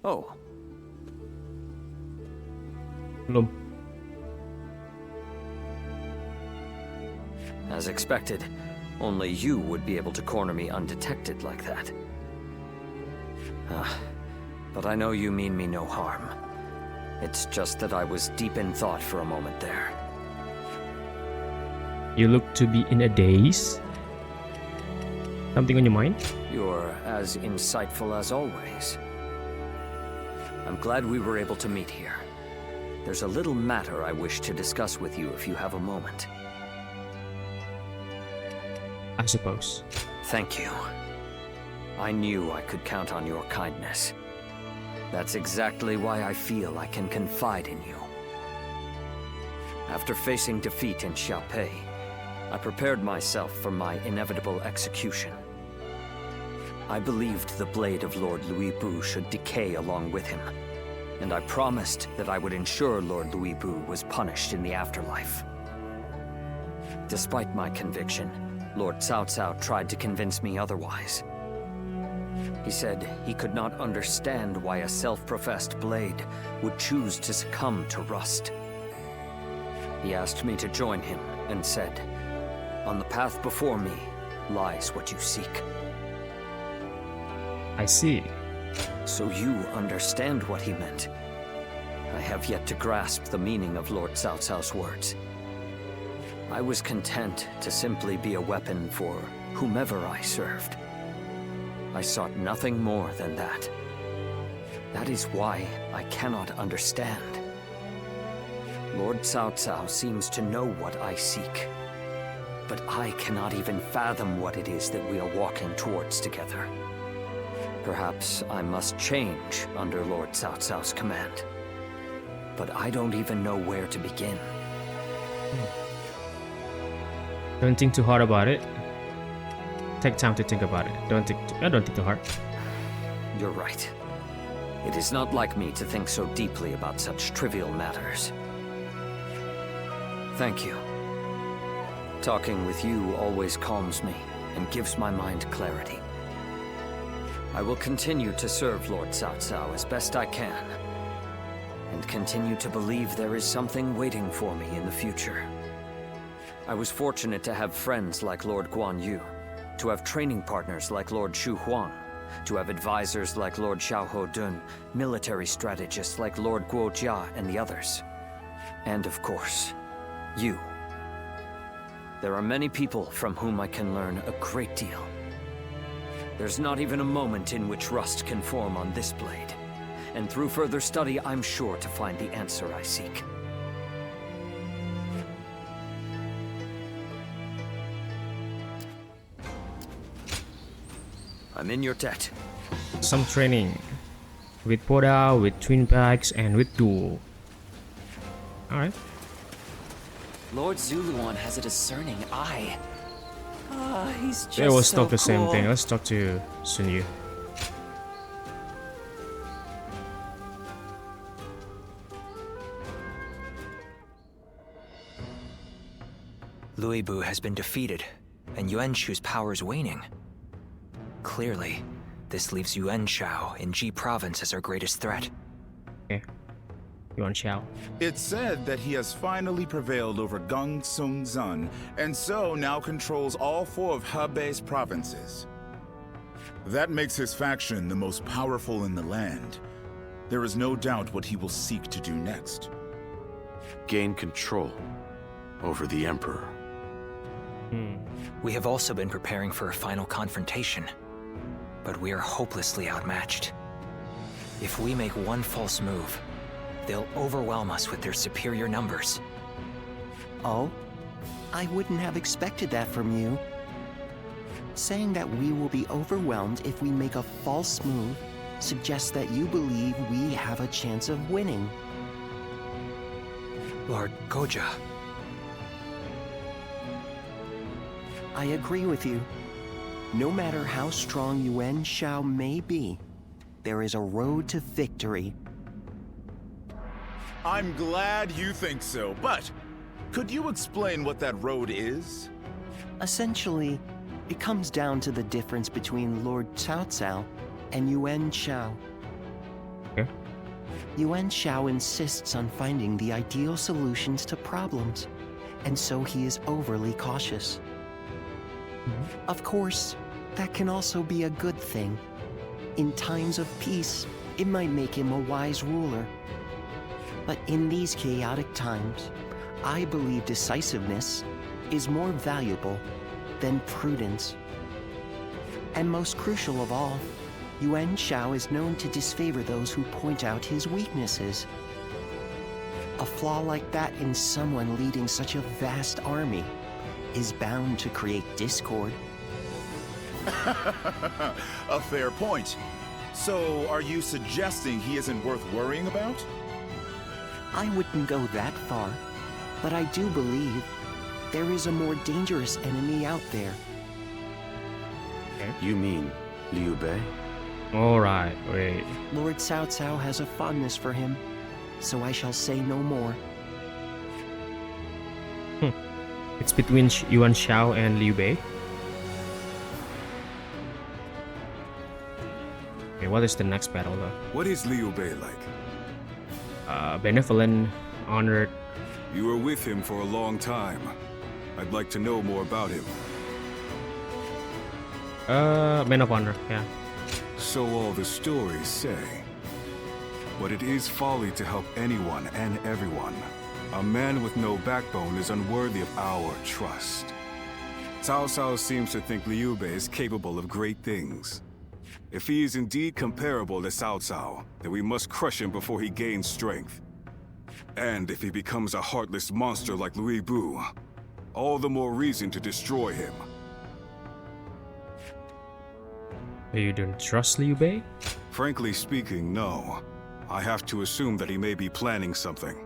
Oh, Belum. as expected, only you would be able to corner me undetected like that. But I know you mean me no harm. It's just that I was deep in thought for a moment there. You look to be in a daze. Something on your mind? You're as insightful as always. I'm glad we were able to meet here. There's a little matter I wish to discuss with you if you have a moment. I suppose. Thank you. I knew I could count on your kindness. That's exactly why I feel I can confide in you. After facing defeat in Xiaopei, I prepared myself for my inevitable execution. I believed the blade of Lord Louis Bu should decay along with him, and I promised that I would ensure Lord Louis Bu was punished in the afterlife. Despite my conviction, Lord Cao Cao tried to convince me otherwise. He said he could not understand why a self-professed blade would choose to succumb to rust. He asked me to join him and said, "On the path before me lies what you seek." I see. So you understand what he meant. I have yet to grasp the meaning of Lord Cao Cao's words. I was content to simply be a weapon for whomever I served. I sought nothing more than that. That is why I cannot understand. Lord Cao Cao seems to know what I seek, but I cannot even fathom what it is that we are walking towards together. Perhaps I must change under Lord Cao Cao's command, but I don't even know where to begin. Don't think too hard about it. Take time to think about it. Don't think too hard. You're right. It is not like me to think so deeply about such trivial matters. Thank you. Talking with you always calms me and gives my mind clarity. I will continue to serve Lord Cao Cao as best I can, and continue to believe there is something waiting for me in the future. I was fortunate to have friends like Lord Guan Yu, to have training partners like Lord Shu Huang, to have advisors like Lord Xiahou Dun, military strategists like Lord Guo Jia and the others. And of course, you. There are many people from whom I can learn a great deal. There's not even a moment in which rust can form on this blade, and through further study I'm sure to find the answer I seek. I'm in your debt. Some training with Poda, with Twin Bags, and with Duel. Alright. Lord Zuluan has a discerning eye. He's just They always so talk the same cool. thing. Let's talk to Sun Yu. Louis Bu has been defeated, and Yuan Shu's power is waning. Clearly, this leaves Yuan Shao in Ji Province as our greatest threat. Okay. Yuan Shao. It's said that he has finally prevailed over Gung Sung Zun, and so now controls all 4 of Hebei's provinces. That makes his faction the most powerful in the land. There is no doubt what he will seek to do next. Gain control over the Emperor. We have also been preparing for a final confrontation, but we are hopelessly outmatched. If we make one false move, they'll overwhelm us with their superior numbers. Oh? I wouldn't have expected that from you. Saying that we will be overwhelmed if we make a false move suggests that you believe we have a chance of winning. Lord Goja, I agree with you. No matter how strong Yuan Shao may be, there is a road to victory. I'm glad you think so, but could you explain what that road is? Essentially, it comes down to the difference between Lord Cao Cao and Yuan Shao. Okay. Yuan Shao insists on finding the ideal solutions to problems, and so he is overly cautious. Of course, that can also be a good thing. In times of peace, it might make him a wise ruler. But in these chaotic times, I believe decisiveness is more valuable than prudence. And most crucial of all, Yuan Shao is known to disfavor those who point out his weaknesses. A flaw like that in someone leading such a vast army is bound to create discord. A fair point. So, are you suggesting he isn't worth worrying about? I wouldn't go that far, but I do believe there is a more dangerous enemy out there. You mean Liu Bei? Alright, wait. Lord Cao Cao has a fondness for him, so I shall say no more. It's between Yuan Shao and Liu Bei. Okay, what is the next battle though? What is Liu Bei like? Benevolent, honored. You were with him for a long time. I'd like to know more about him. Man of honor, yeah. So all the stories say. But it is folly to help anyone and everyone. A man with no backbone is unworthy of our trust. Cao Cao seems to think Liu Bei is capable of great things. If he is indeed comparable to Cao Cao, then we must crush him before he gains strength. And if he becomes a heartless monster like Louis Bu, all the more reason to destroy him. You don't trust Liu Bei? Frankly speaking, no. I have to assume that he may be planning something.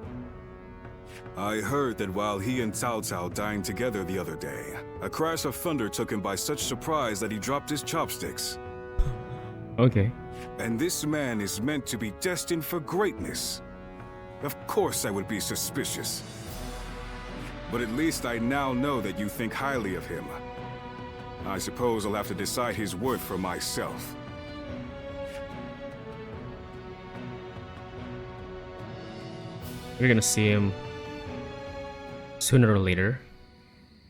I heard that while he and Cao Cao dined together the other day, a crash of thunder took him by such surprise that he dropped his chopsticks. Okay. And this man is meant to be destined for greatness. Of course I would be suspicious. But at least I now know that you think highly of him. I suppose I'll have to decide his worth for myself. We're gonna see him sooner or later.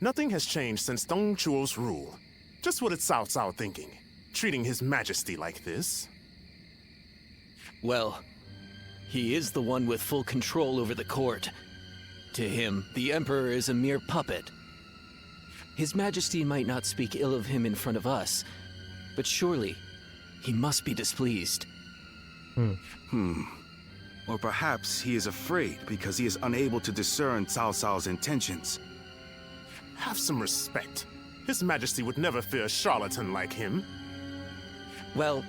Nothing has changed since Dong Zhuo's rule. Just what is Cao Cao thinking? Treating His Majesty like this? Well, he is the one with full control over the court. To him, the Emperor is a mere puppet. His Majesty might not speak ill of him in front of us, but surely he must be displeased. Or perhaps he is afraid because he is unable to discern Cao Cao's intentions. Have some respect. His Majesty would never fear a charlatan like him. Well,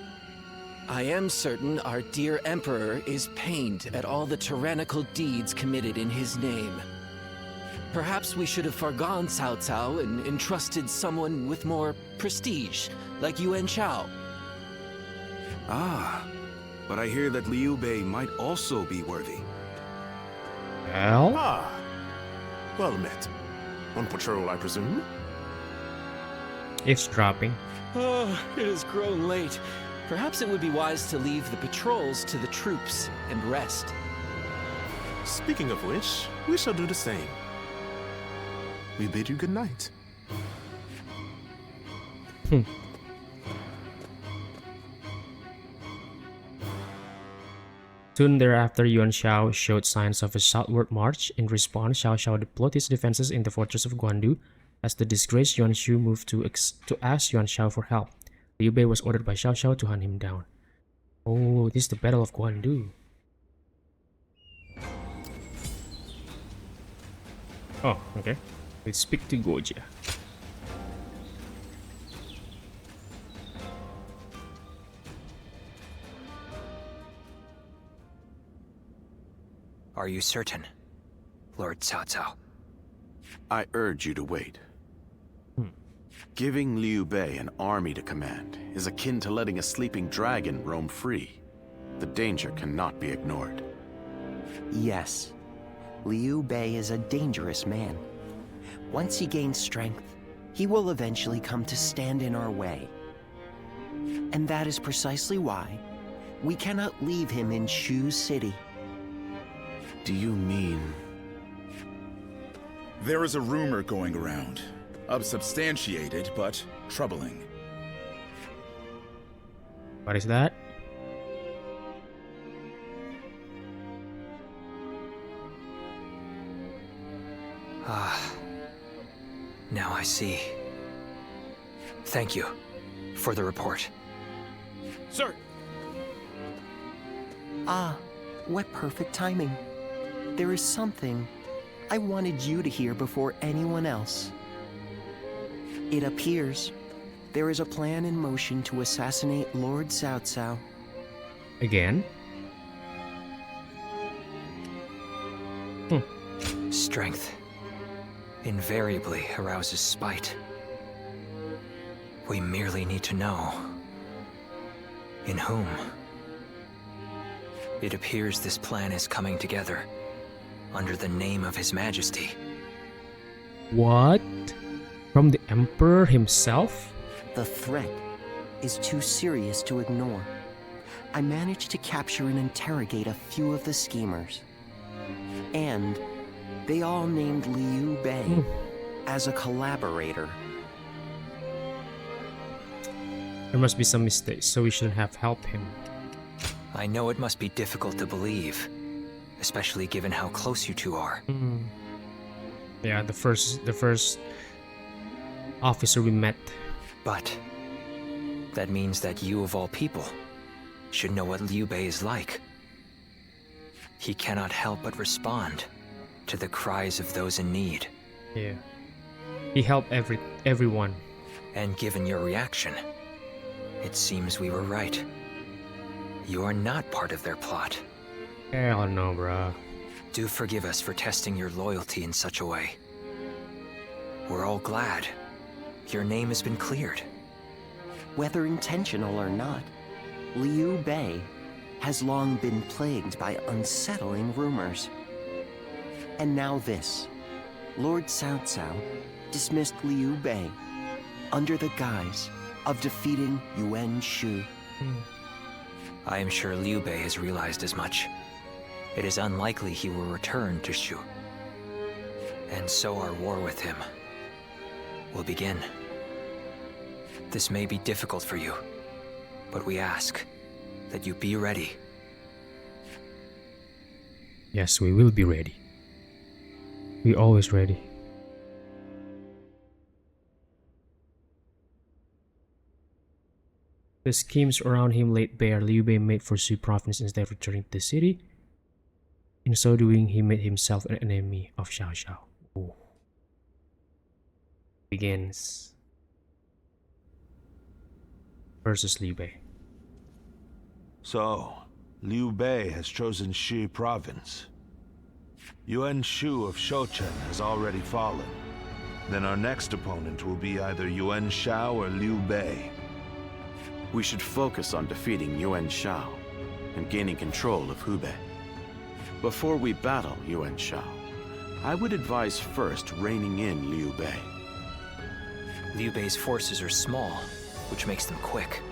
I am certain our dear Emperor is pained at all the tyrannical deeds committed in his name. Perhaps we should have forgone Cao Cao and entrusted someone with more prestige, like Yuan Shao. Ah, but I hear that Liu Bei might also be worthy. Well, Ah, well met. On patrol, I presume? it's dropping. Oh, it has grown late. Perhaps it would be wise to leave the patrols to the troops and rest. Speaking of which, we shall do the same. We bid you good night. Soon thereafter, Yuan Shao showed signs of a southward march. In response, Xiao Xiao deployed his defenses in the fortress of Guandu. As the disgraced Yuan Shu moved to ask Yuan Shao for help, Liu Bei was ordered by Xiao Xiao to hunt him down. Oh, this is the Battle of Guandu. Oh, okay. Let's speak to Gojia. Are you certain, Lord Cao Cao? I urge you to wait. Giving Liu Bei an army to command is akin to letting a sleeping dragon roam free. The danger cannot be ignored. Yes, Liu Bei is a dangerous man. Once he gains strength, he will eventually come to stand in our way. And that is precisely why We cannot leave him in Shu City. Do you mean... There is a rumor going around. Unsubstantiated, but troubling. What is that? Now I see. Thank you for the report. Sir! Ah, what perfect timing. There is something I wanted you to hear before anyone else. It appears there is a plan in motion to assassinate Lord Cao Cao. Again? Strength invariably arouses spite. We merely need to know in whom. It appears this plan is coming together under the name of His Majesty. What? From the Emperor himself? The threat is too serious to ignore. I managed to capture and interrogate a few of the schemers. And they all named Liu Bei as a collaborator. There must be some mistakes, so we shouldn't have helped him. I know it must be difficult to believe, especially given how close you two are. Yeah, the first officer we met. But that means that you, of all people, should know what Liu Bei is like. He cannot help but respond to the cries of those in need. Yeah. He helped everyone. And given your reaction, it seems we were right. You are not part of their plot. Hell no, bruh. Do forgive us for testing your loyalty in such a way. We're all glad your name has been cleared. Whether intentional or not, Liu Bei has long been plagued by unsettling rumors. And now this. Lord Cao Cao dismissed Liu Bei under the guise of defeating Yuan Shu. I am sure Liu Bei has realized as much. It is unlikely he will return to Shu. And so our war with him will begin. This may be difficult for you, but we ask that you be ready. Yes, we will be ready. We always ready. The schemes around him laid bare. Liu Bei made for Shu province instead of returning to the city. In so doing, he made himself an enemy of Cao Cao. Ooh. Begins versus Liu Bei. So, Liu Bei has chosen Shi province. Yuan Shu of Shouchen has already fallen. Then our next opponent will be either Yuan Shao or Liu Bei. We should focus on defeating Yuan Shao and gaining control of Hubei. Before we battle Yuan Shao, I would advise first reining in Liu Bei. Liu Bei's forces are small, which makes them quick.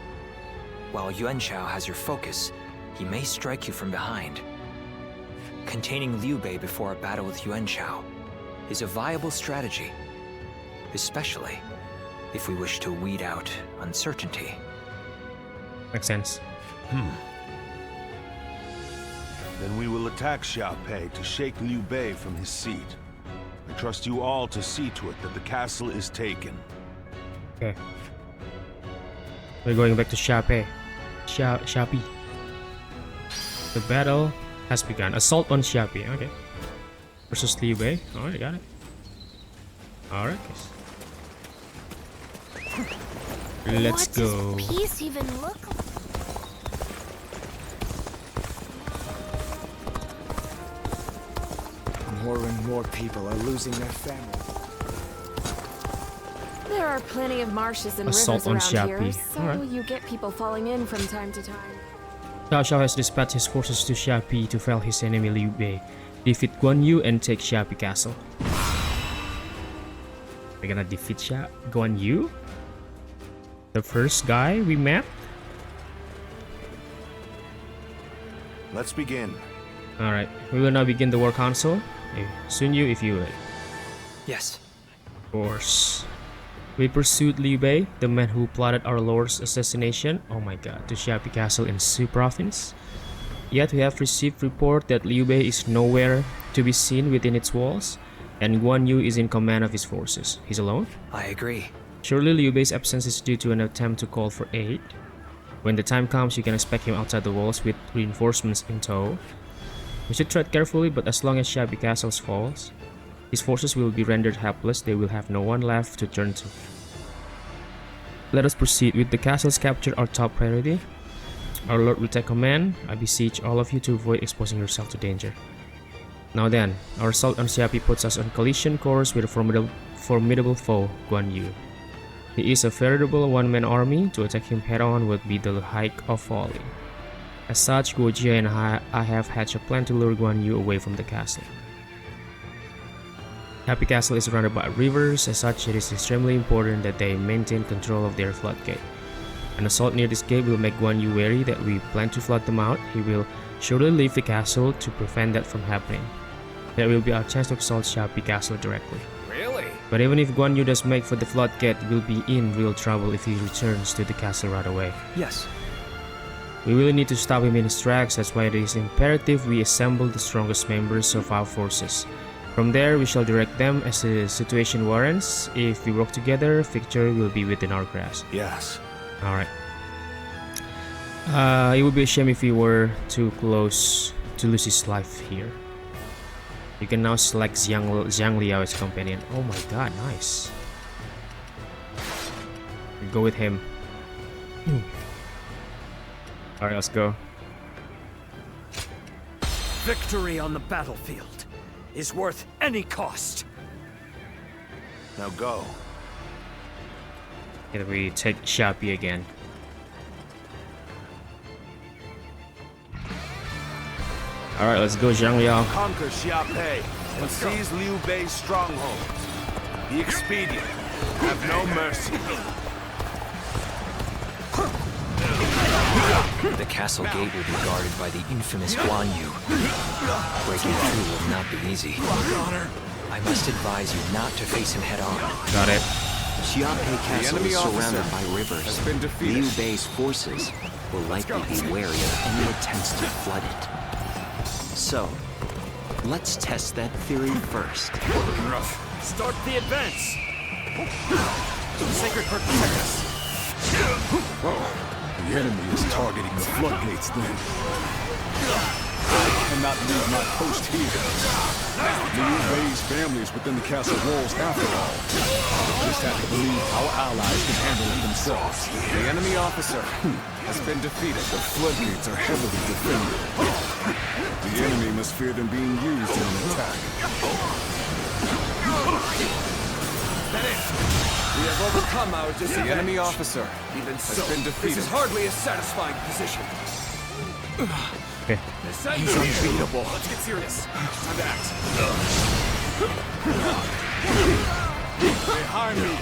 While Yuan Shao has your focus, he may strike you from behind. Containing Liu Bei before a battle with Yuan Shao is a viable strategy, especially if we wish to weed out uncertainty. Makes sense. Then we will attack Xiaopei to shake Liu Bei from his seat. I trust you all to see to it that the castle is taken. Okay. We're going back to Xiaopei. Xiaopei. The battle has begun. Assault on Xiaopei. Okay. Versus Liu Bei. Alright, got it. Alright, guys. Let's go. What does peace even look like? More and more people are losing their family. There are plenty of marshes and Assault rivers on around here, Xiaopei. so Alright. you get people falling in from time to time. Cao Cao has dispatched his forces to Xiaopei to fell his enemy Liu Bei, defeat Guan Yu, and take Xiaopei castle. We're gonna defeat Guan Yu? The first guy we met? let's begin. Alright, we will now begin the war council. Sun Yu, if you would. Yes. Of course. We pursued Liu Bei, the man who plotted our lord's assassination, oh my god, to Xiapi Castle in Su province. Yet we have received report that Liu Bei is nowhere to be seen within its walls, and Guan Yu is in command of his forces. He's alone? I agree. Surely Liu Bei's absence is due to an attempt to call for aid. When the time comes, you can expect him outside the walls with reinforcements in tow. We should tread carefully, but as long as Xiapi Castle falls, his forces will be rendered helpless. They will have no one left to turn to. Let us proceed. With the castle's capture our top priority, our lord will take command. I beseech all of you to avoid exposing yourself to danger. Now then, our assault on Xiapi puts us on collision course with a formidable foe, Guan Yu. He is a veritable one-man army. To attack him head-on would be the height of folly. As such, Guo Jie and I have hatched a plan to lure Guan Yu away from the castle. Xiapi Castle is surrounded by rivers. As such, it is extremely important that they maintain control of their floodgate. An assault near this gate will make Guan Yu wary that we plan to flood them out. He will surely leave the castle to prevent that from happening. That will be our chance to assault Xiapi Castle directly. Really? But even if Guan Yu does make for the floodgate, we'll be in real trouble if he returns to the castle right away. Yes. We really need to stop him in his tracks. That's why it is imperative we assemble the strongest members of our forces. From there, we shall direct them as the situation warrants. If we work together, victory will be within our grasp. Yes. Alright. It would be a shame if we were too close to lose his life here. You can now select Zhang Liao as companion. Oh my god, nice. Go with him. Alright, let's go. Victory on the battlefield is worth any cost. Now go. Here we take Xiapi again. Alright, let's go, Zhang Liao. Conquer Xiape and seize Liu Bei's strongholds. Be expedient. Have no mercy. The castle gate will be guarded by the infamous Guan Yu. Breaking through will not be easy. I must advise you not to face him head on. Got it. Xiape Castle is surrounded by rivers. Has been defeated. Liu Bei's forces will likely be wary of any attempts to flood it. So, let's test that theory first. Start the advance! Sacred Perk protect us! The enemy is targeting the floodgates then. I cannot leave my post here. Liu Bei's family is within the castle walls after all. Just have to believe our allies can handle it themselves. The enemy officer has been defeated. The floodgates are heavily defended. The enemy must fear them being used in an attack. That it? We have overcome our disadvantage. The enemy officer Even has so, been defeated. this is hardly a satisfying position. Okay. He's unbeatable. Let's get serious. Time to act. Behind me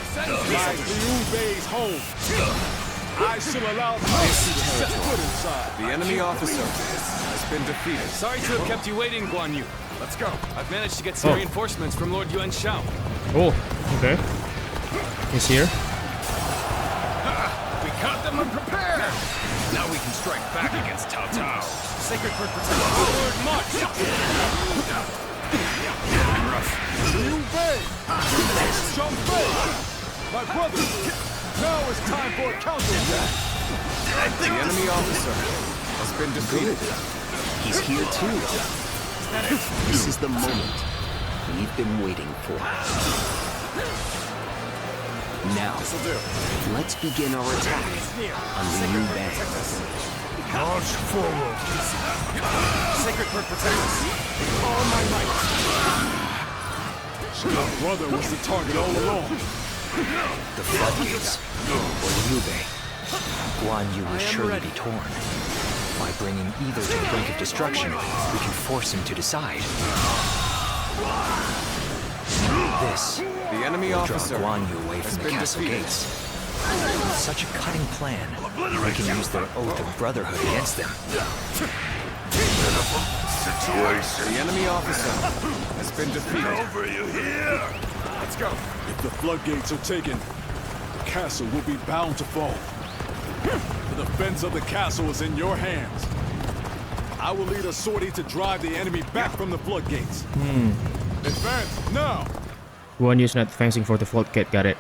lies Liu Bei's home. I shall allow mercy to set foot inside. The enemy officer has been defeated. Sorry to have kept you waiting, Guan Yu. Let's go. I've managed to get some reinforcements from Lord Yuan Shao. Oh, okay. He's here. We caught them unprepared. Now we can strike back against Cao Cao. Sacred Perk protect us. Forward march. Liu Bei! Xiang Bei! My brother! Now it's time for a counterattack! The enemy officer has been defeated. He's here too. This is the moment we've been waiting for. Now, let's begin our attack on Liu Bei. March forward! Sacred Perk protect us. All my might. My brother was the target all along. The floodgates, or Liu Bei. Guan Yu will surely be torn. By bringing either to the brink of destruction, we can force him to decide. This The enemy will draw officer Guan Yu away has from the been castle defeated. gates. With such a cutting plan, we can use their oath of brotherhood against them. situation. The enemy officer has been defeated. Over you here. Let's go. If the floodgates are taken, the castle will be bound to fall. The defense of the castle is in your hands. I will lead a sortie to drive the enemy back from the floodgates. Advance now! Guan Yu's not fencing for the floodgate, got it.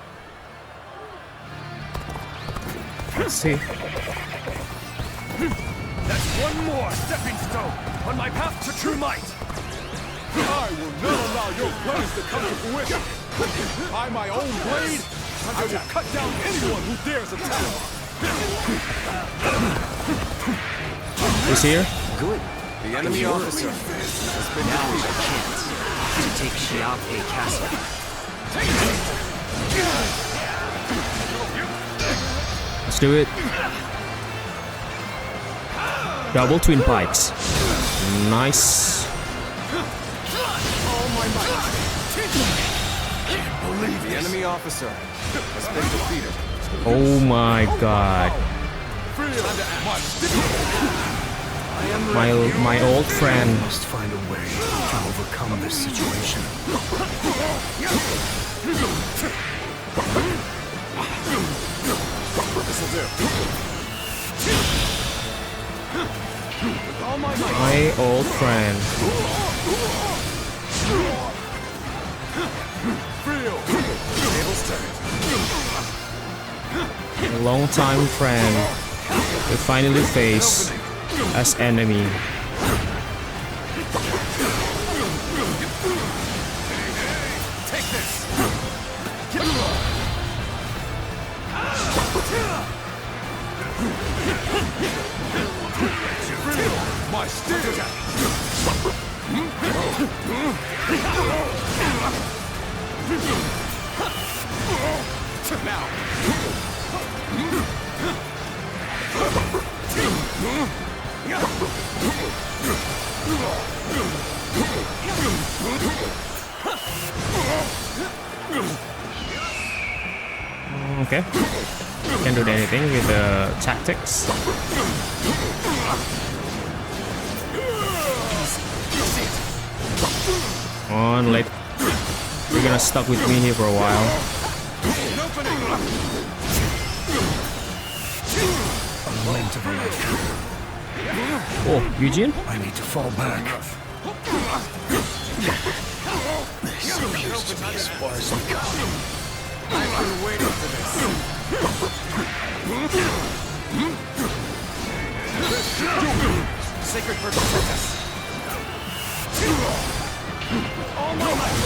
Let's see. That's one more stepping stone on my path to true might. I will not allow your plans to come to fruition. By my own blade, I will cut down anyone who dares attack. He's here. Good. The enemy officer has been Now is defeated. our chance to take Xiaopei Castle. Let's do it. Double twin pikes. Nice. Believe the enemy officer has been defeated. Oh my god. My old friend. Must find a way to overcome this situation. This'll do. With all my might. My old friend. Tables turned. A long-time friend. We finally face as enemy. Take this. My steel. Now. Okay. Can't do anything with the tactics. Come on, you're gonna stuck with me here for a while. Oh, Eugene? I need to fall back. This appears to be as far as we come. I've been waiting for this. Sacred Virgil protect us. All my might.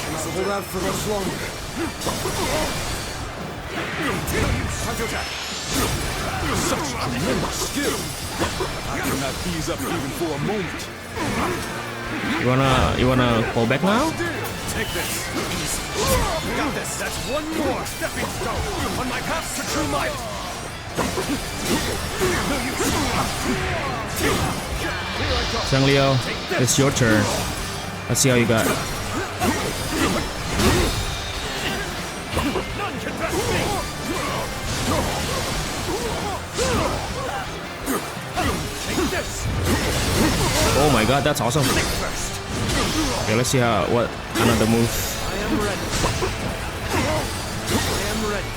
Cannot hold out for much longer. Counterattack. Such tremendous skill! I cannot ease up even for a moment. You wanna pull back now? Take this. Easy. Got this. That's one more stepping stone on my path to true might. Zhang Liao, it's your turn. Let's see how you got. Oh my god, that's awesome. Okay, let's see what another move. I am ready. I am ready.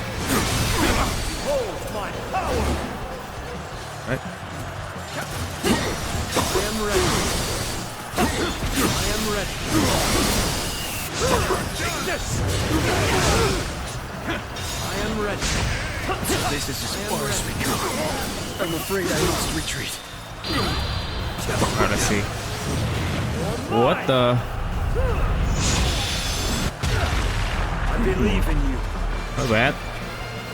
Hold my power. Right. I am ready. I am ready. Take this. I am ready. This is as far as we come. I'm afraid I must retreat. Alright, let's see. What the? I believe in you. Not bad.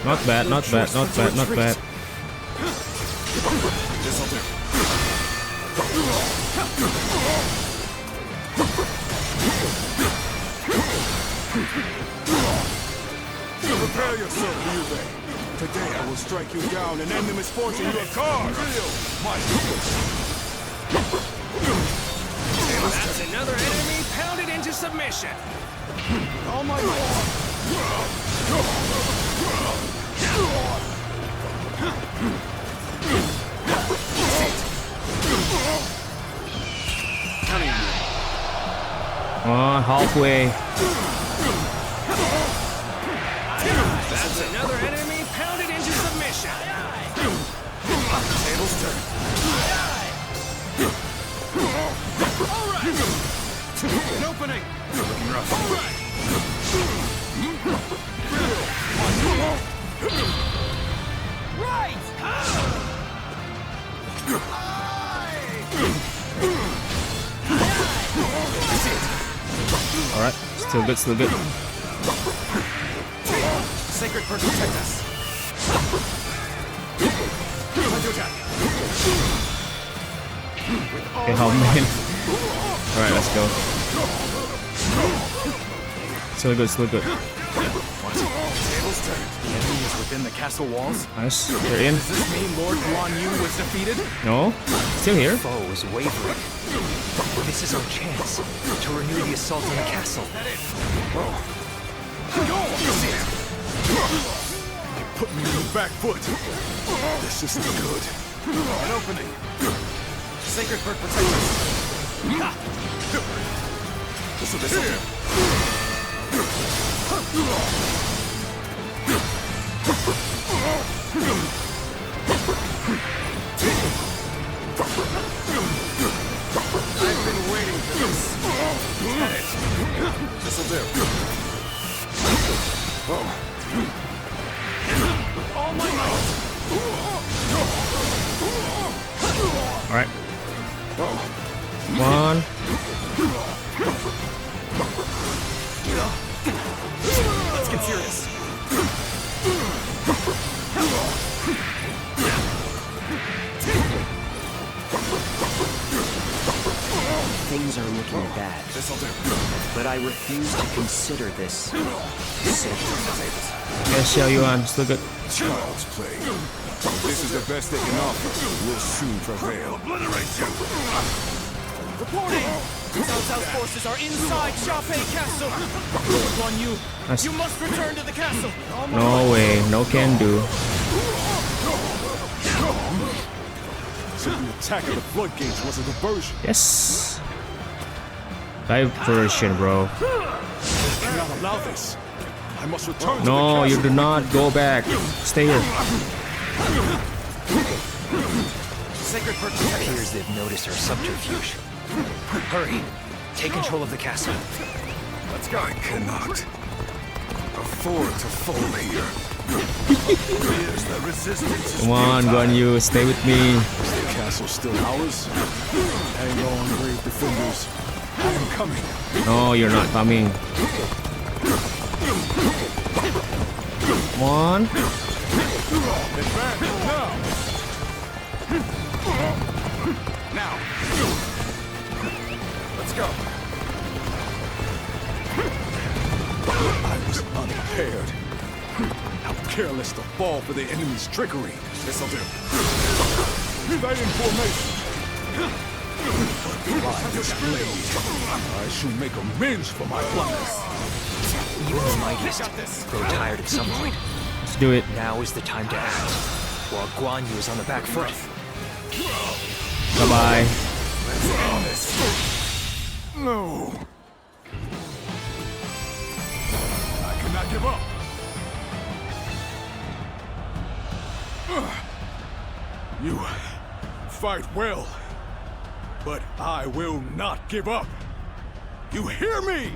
Not bad, not bad, not bad, not bad. This'll do. Prepare yourself, Liu Bei. Today I will strike you down and end the misfortune you have caused. My That's another enemy pounded into submission. All my might. Oh, halfway. That's another enemy pounded into submission. Tables turn. All right. An opening. Looking rough. All right. Right. All right, still good, still good. Sacred Bird, protect us. Okay, oh man. All right, let's go. Still good, still good. Tables turned. The enemy is within the castle walls. Nice, they're in. Does this mean Lord Guan Yu was defeated? No, still here. Foe is wavering. This is our chance to renew the assault on the castle. They put me on the back foot. This isn't good. An opening. Sacred Bird, protect us. This'll do. I've been waiting for this. Get it. This'll do. All my might. All right. One. Let's get serious. Things are looking bad. This'll do. But I refuse to consider this safe. Yes, Xiao Yuan, still good. Child's play. This is the best they can offer. We'll soon prevail. Obliterate you. Reporting. Cao Cao's forces are inside Xiaopei Castle. Lord Guan Yu, Nice. you must return to the castle. No way, no can do. So the attack of the floodgates was a diversion. Yes. Diversion, bro. I cannot allow this. I must return to the No, castle. you do not go back. Stay here. Sacred Bird, It appears they've noticed our subterfuge. Hurry! Take control of the castle. let's go. I cannot afford to fall here. Here's the resistance. Come on, Guan Yu, stay with me. The castle's still ours. Hang on, brave defenders. I am coming. No, you're not coming. Come on. Advance now. Now. Let's go. I was unprepared. How careless to fall for the enemy's trickery. This'll do. Stay in formation. By this blade, I shall make amends for my blunders. Even the mightiest grow tired at some point. Let's do it. Now is the time to act, while Guan Yu is on the back foot. Bye-bye. No. I cannot give up. You fight well, but I will not give up. You hear me?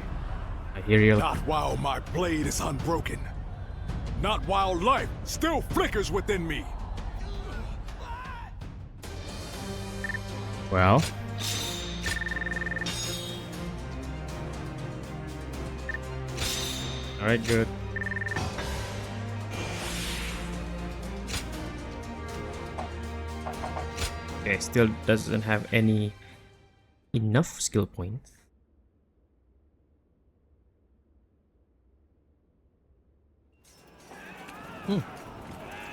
I hear you. Not while my blade is unbroken. Not while life still flickers within me. Well. Alright, good. Okay, still doesn't have any enough skill points.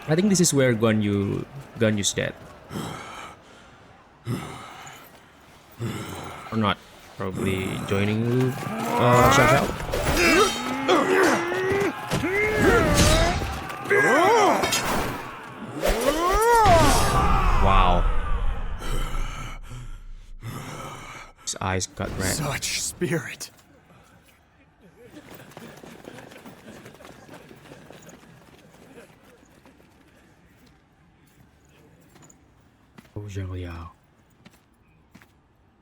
I think this is where Guan Yu's dead. Or not. Probably joining Xiao Xiao. eyes got red. Such spirit. Oh, Zhang Liao.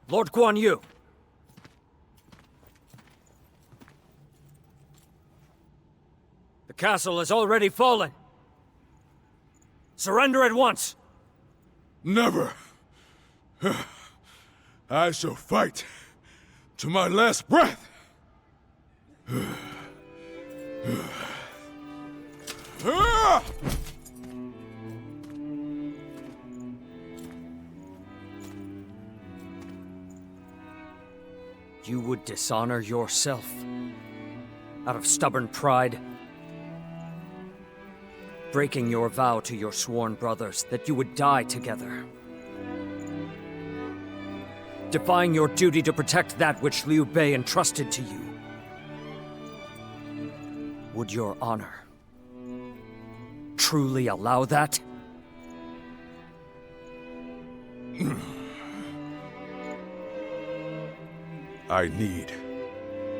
Lord Guan Yu! The castle has already fallen. Surrender at once! Never. I shall fight to my last breath. You would dishonor yourself out of stubborn pride, breaking your vow to your sworn brothers that you would die together, defying your duty to protect that which Liu Bei entrusted to you. Would your honor truly allow that? I need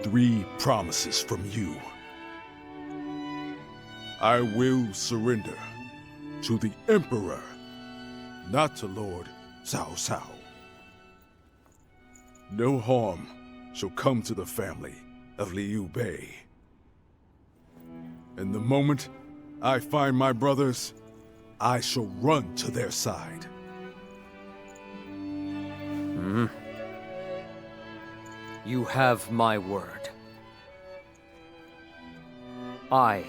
3 promises from you. I will surrender to the Emperor, not to Lord Cao Cao. No harm shall come to the family of Liu Bei. And the moment I find my brothers, I shall run to their side. You have my word. I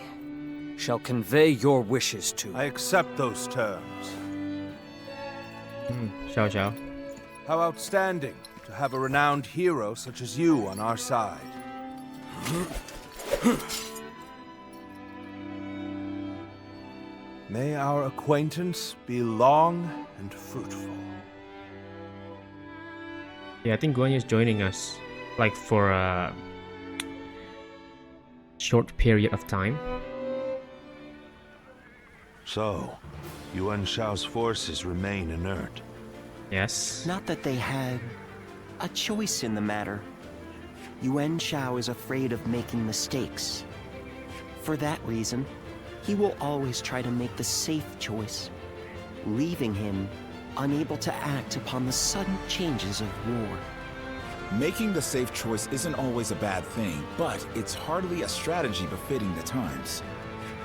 shall convey your wishes to. I accept those terms. Xiao Xiao. How outstanding to have a renowned hero such as you on our side. May our acquaintance be long and fruitful. Yeah, I think Guan Yu is joining us, like for a short period of time. So, Yuan Shao's forces remain inert. Yes. Not that they had a choice in the matter. Yuan Shao is afraid of making mistakes. For that reason, he will always try to make the safe choice, leaving him unable to act upon the sudden changes of war. Making the safe choice isn't always a bad thing, but it's hardly a strategy befitting the times.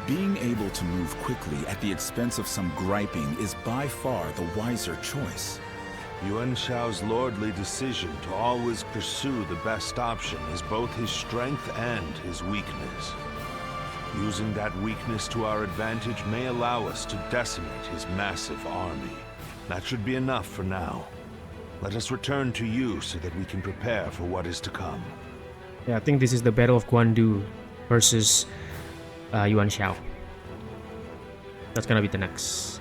Being able to move quickly at the expense of some griping is by far the wiser choice. Yuan Shao's lordly decision to always pursue the best option is both his strength and his weakness. Using that weakness to our advantage may allow us to decimate his massive army. That should be enough for now. Let us return to you so that we can prepare for what is to come. Yeah, I think this is the Battle of Guandu versus Yuan Shao. That's gonna be the next.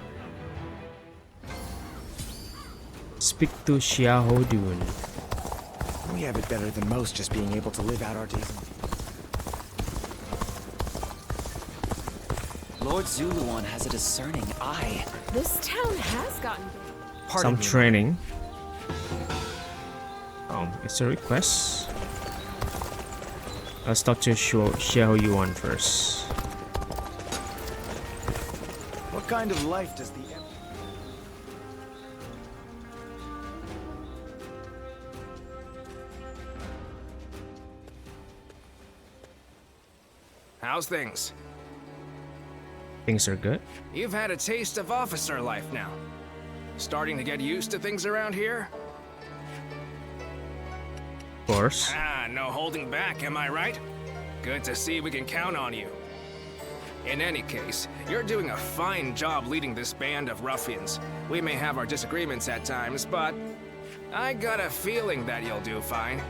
Speak to Xiahou Dun. We have it better than most, just being able to live out our days. Lord Zuluan has a discerning eye. This town has gotten big. Some training. It's a request. Let's talk to Xiahou Yuan first. What kind of life does the... How's things? Things are good. You've had a taste of officer life now. Starting to get used to things around here? Of course. No holding back, am I right? Good to see we can count on you. In any case, you're doing a fine job leading this band of ruffians. We may have our disagreements at times, but I got a feeling that you'll do fine.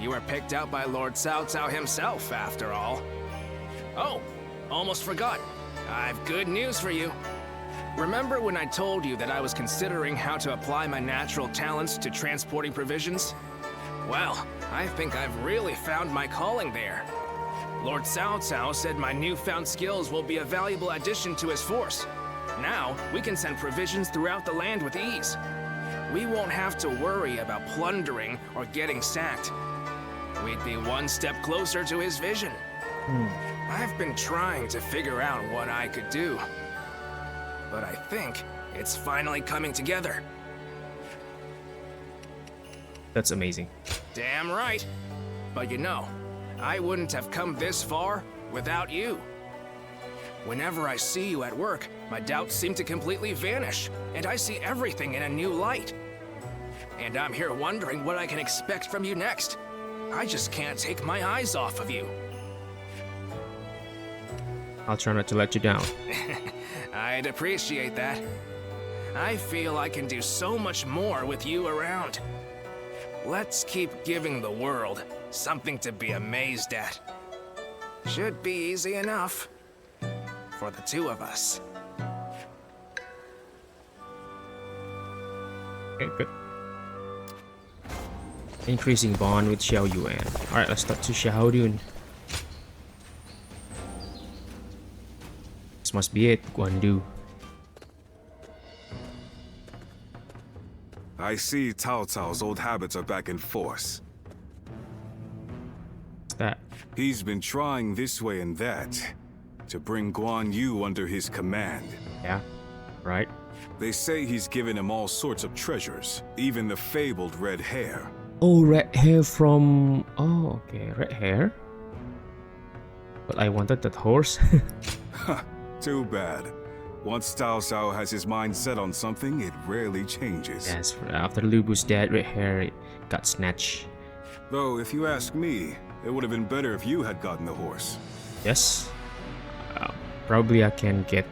You were picked out by Lord Cao Cao himself, after all. Oh, almost forgot. I've good news for you. Remember when I told you that I was considering how to apply my natural talents to transporting provisions? Well, I think I've really found my calling there. Lord Cao Cao said my newfound skills will be a valuable addition to his force. Now, we can send provisions throughout the land with ease. we won't have to worry about plundering or getting sacked. We'd be one step closer to his vision. I've been trying to figure out what I could do, but I think it's finally coming together. That's amazing. Damn right. But you know, I wouldn't have come this far without you. Whenever I see you at work, my doubts seem to completely vanish, and I see everything in a new light. And I'm here wondering what I can expect from you next. I just can't take my eyes off of you. I'll try not to let you down. I'd appreciate that. I feel I can do so much more with you around. Let's keep giving the world something to be amazed at. Should be easy enough for the two of us. Okay, good. Increasing bond with Xiao Yuan. Alright, let's talk to Xiahou. This must be it, Guandu. I see Cao Cao's old habits are back in force. What's that? He's been trying this way and that to bring Guan Yu under his command. Yeah, right. They say he's given him all sorts of treasures, even the fabled red hair. Oh, red hair from... Oh, okay, red hair. But I wanted that horse. Too bad. Once Cao Cao has his mind set on something, it rarely changes. Yes, after Lu Bu's dead, red hair got snatched. Though, if you ask me, it would have been better if you had gotten the horse. Yes. Probably I can get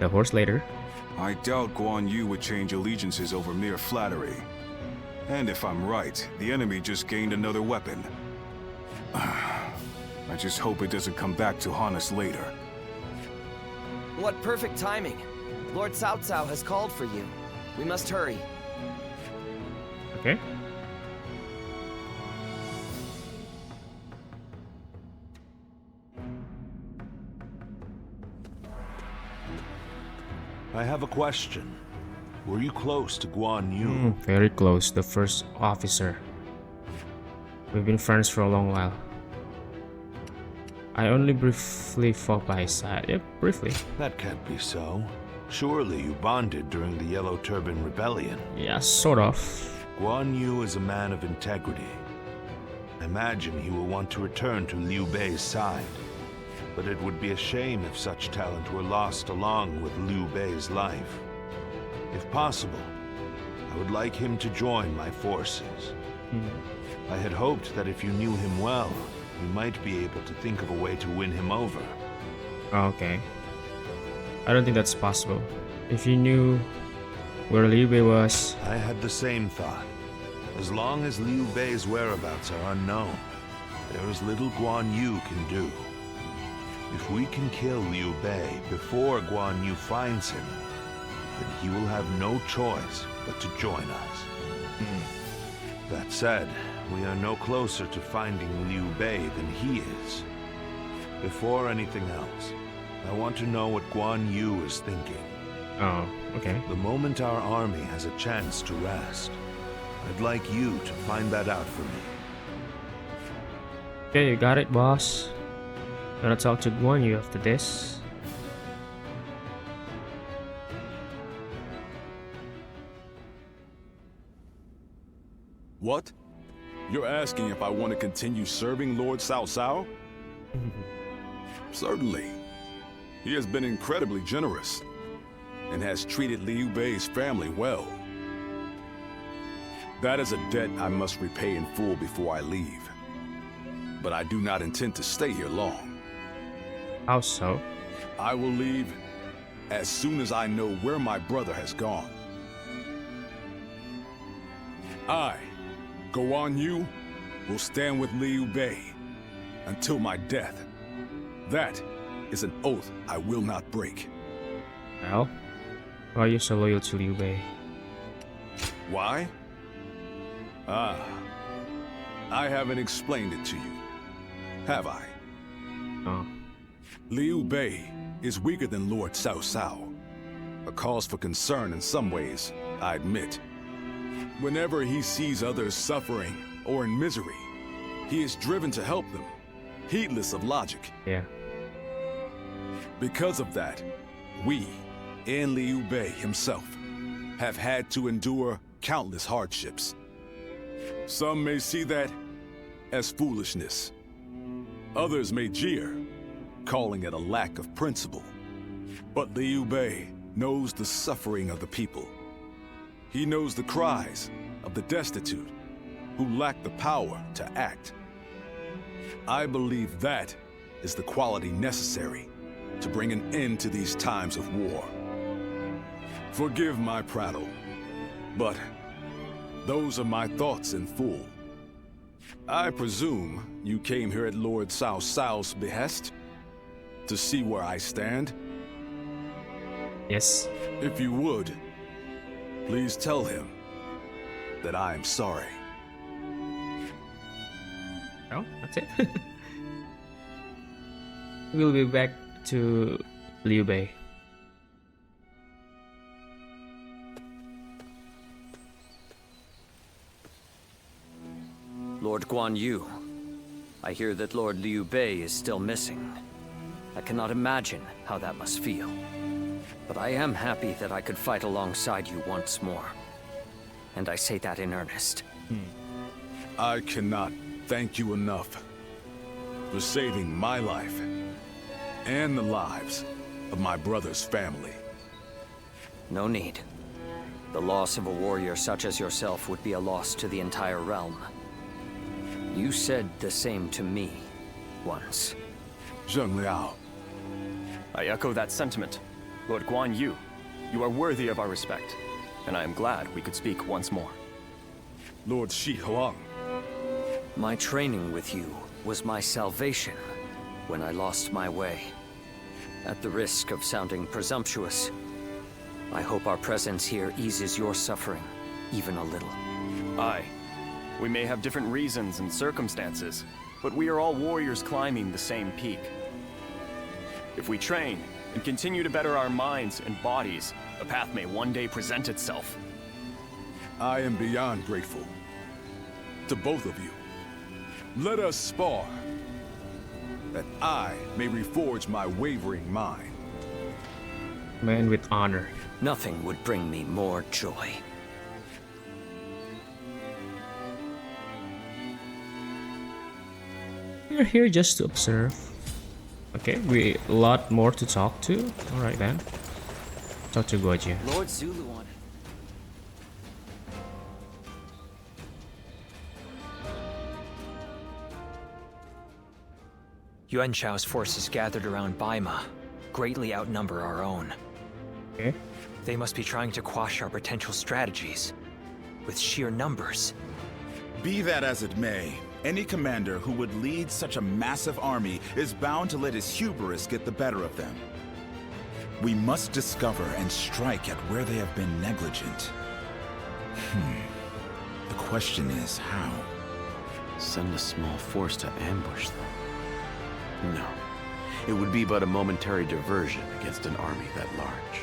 the horse later. I doubt Guan Yu would change allegiances over mere flattery. And if I'm right, the enemy just gained another weapon. I just hope it doesn't come back to haunt us later. What perfect timing. Lord Cao Cao has called for you. We must hurry. Okay. I have a question. Were you close to Guan Yu? Very close, the first officer. We've been friends for a long while. I only briefly fought by his side. Yep, briefly. That can't be so. Surely you bonded during the Yellow Turban Rebellion. Yeah, sort of. Guan Yu is a man of integrity. I imagine he will want to return to Liu Bei's side. But it would be a shame if such talent were lost along with Liu Bei's life. If possible, I would like him to join my forces. I had hoped that if you knew him well, you might be able to think of a way to win him over. Okay. I don't think that's possible. If you knew where Liu Bei was... I had the same thought. As long as Liu Bei's whereabouts are unknown, there is little Guan Yu can do. If we can kill Liu Bei before Guan Yu finds him, then he will have no choice but to join us. That said, we are no closer to finding Liu Bei than he is. Before anything else, I want to know what Guan Yu is thinking. Oh, okay. The moment our army has a chance to rest, I'd like you to find that out for me. Okay, you got it, boss. Gotta talk to Guan Yu after this. What? You're asking if I want to continue serving Lord Cao Cao? Certainly. He has been incredibly generous and has treated Liu Bei's family well. That is a debt I must repay in full before I leave. But I do not intend to stay here long. How so? I will leave as soon as I know where my brother has gone. I, Guan Yu, will stand with Liu Bei until my death. That is an oath I will not break. Well, why are you so loyal to Liu Bei? Why? I haven't explained it to you, have I? Oh. Liu Bei is weaker than Lord Cao Cao. A cause for concern in some ways, I admit. Whenever he sees others suffering or in misery, he is driven to help them, heedless of logic. Yeah. Because of that, we, and Liu Bei himself, have had to endure countless hardships. Some may see that as foolishness. Others may jeer, calling it a lack of principle. But Liu Bei knows the suffering of the people. He knows the cries of the destitute who lack the power to act. I believe that is the quality necessary to bring an end to these times of war. Forgive my prattle, but those are my thoughts in full. I presume you came here at Lord Cao Cao's behest to see where I stand? Yes. If you would, please tell him that I am sorry. Oh, that's it. We'll be back to Liu Bei. Lord Guan Yu, I hear that Lord Liu Bei is still missing. I cannot imagine how that must feel. But I am happy that I could fight alongside you once more. And I say that in earnest. I cannot thank you enough for saving my life and the lives of my brother's family. No need. The loss of a warrior such as yourself would be a loss to the entire realm. You said the same to me once. Zheng Liao. I echo that sentiment. Lord Guan Yu, you are worthy of our respect, and I am glad we could speak once more. Lord Shi Huang. My training with you was my salvation when I lost my way. At the risk of sounding presumptuous, I hope our presence here eases your suffering even a little. Aye. We may have different reasons and circumstances, but we are all warriors climbing the same peak. If we train and continue to better our minds and bodies, a path may one day present itself. I am beyond grateful to both of you. Let us spar, that I may reforge my wavering mind. Man with honor. Nothing would bring me more joy. We're here just to observe. Okay, we a lot more to talk to. Alright then. Talk to Guojie. Lord Zulu on it. Yuan Shao's forces gathered around Baima greatly outnumber our own. Okay. They must be trying to quash our potential strategies with sheer numbers. Be that as it may, any commander who would lead such a massive army is bound to let his hubris get the better of them. We must discover and strike at where they have been negligent. The question is how? Send a small force to ambush them. No, it would be but a momentary diversion against an army that large.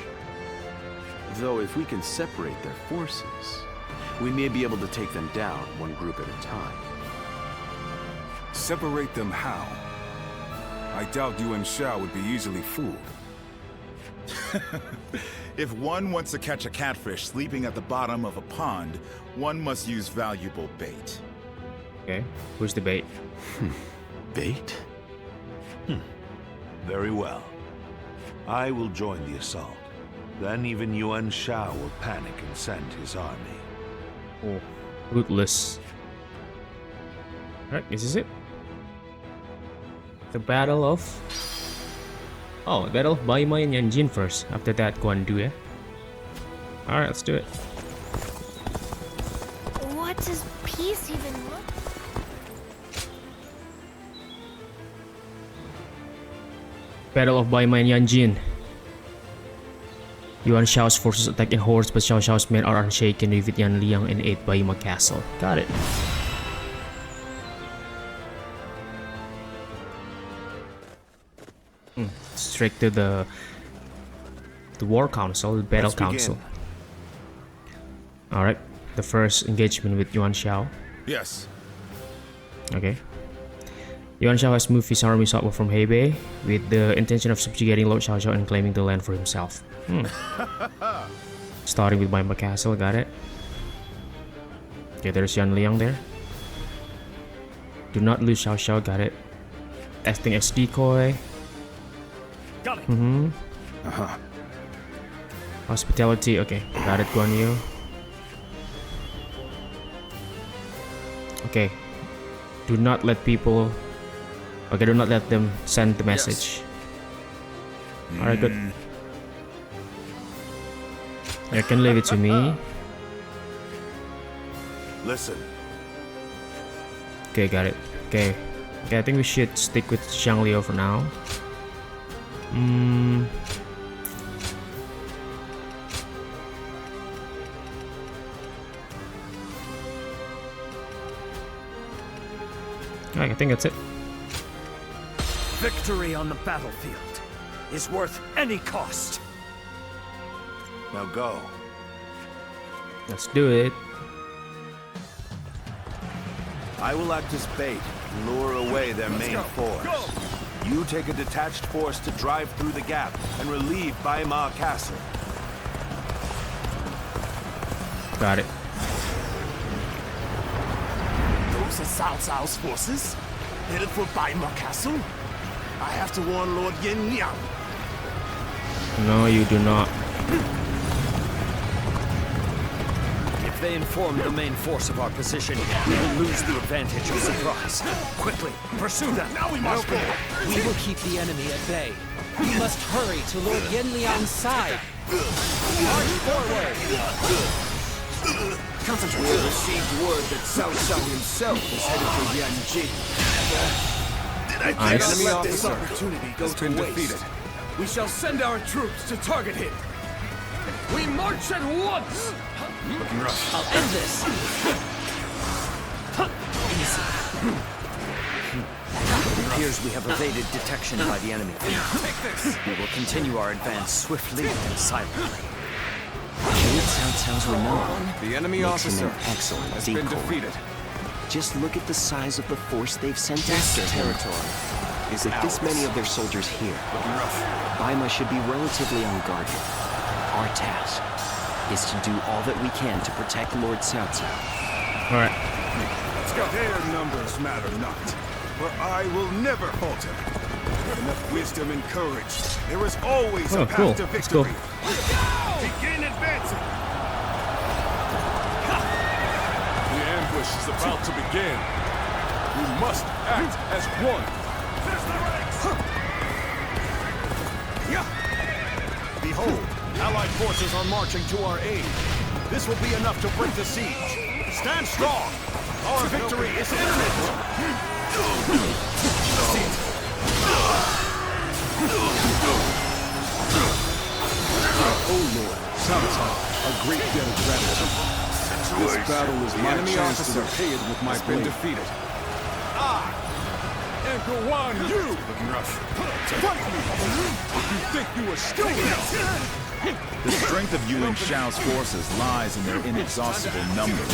Though if we can separate their forces, we may be able to take them down one group at a time. Separate them how? I doubt Yuan Shao would be easily fooled. If one wants to catch a catfish sleeping at the bottom of a pond, one must use valuable bait. Okay, who's the bait? Bait? Very well. I will join the assault. Then even Yuan Shao will panic and send his army. Oh, ruthless. Alright, this is it. The Battle of... Oh, the Battle of Baima and Yanjin first. After that, Guandu, eh? Alright, let's do it. What does peace even look like? Battle of Baima and Yanjin. Yuan Shao's forces attack in hordes, but Xiao Xiao's men are unshaken. They defeat Yan Liang and aid Baima Castle. Got it. Straight to the War Council, the Battle Council. Alright. the first engagement with Yuan Shao. Yes. Okay. Yuan Shao has moved his army southward from Hebei with the intention of subjugating Lord Xiao Xiao and claiming the land for himself. Starting with Baima Castle, got it. Okay, there's Yan Liang there. Do not lose Xiao Xiao, got it. Acting as decoy. Got it. Hospitality, okay, got it, Guan Yu. Okay, do not let people. Okay, do not let them send the message. Alright, good. You can leave it to me. Listen. Okay, got it. Okay, I think we should stick with Zhang Liao for now. Alright, I think that's it. Victory on the battlefield is worth any cost. Now go. Let's do it. I will act as bait, lure away their main force. You take a detached force to drive through the gap and relieve Baima Castle. Got it. Those are Cao Cao's forces? Headed for Baima Castle? I have to warn Lord Yin Liang. No, you do not. If they inform the main force of our position, we will lose the advantage of surprise. Quickly, pursue them. Now we must go. We will keep the enemy at bay. We must hurry to Lord Yin Liang's side. March forward. We have received word that Cao Cao himself is headed for Yanji. Nice. Cannot let this opportunity go to waste. Defeated. We shall send our troops to target him. We march at once. Looking rough. I'll end this. It appears we have evaded detection by the enemy. We will continue our advance swiftly and silently. Lord Cao Cao's renown The enemy makes officer him an excellent has decoy. been defeated. Just look at the size of the force they've sent This after him. territory is With this ours. many of their soldiers here, Looking rough. Baima should be relatively unguarded. Our task is to do all that we can to protect Lord Cao Cao. Alright. Let's go. Their numbers matter not, for I will never falter. With enough wisdom and courage, there is always Oh, a path cool. to Let's go. victory. Begin advancing. The ambush is about to begin. We must act as one. Behold, Allied forces are marching to our aid. This will be enough to break the siege. Stand strong. Our victory is imminent. Oh Lord, Cao Cao, a great debt of gratitude. This battle is my chance to repay it with my blade. Defeated. Emperor Wan Yu! Looking rough. Fight me! You think you are strong enough? The strength of Yuan Shao's forces lies in their inexhaustible numbers.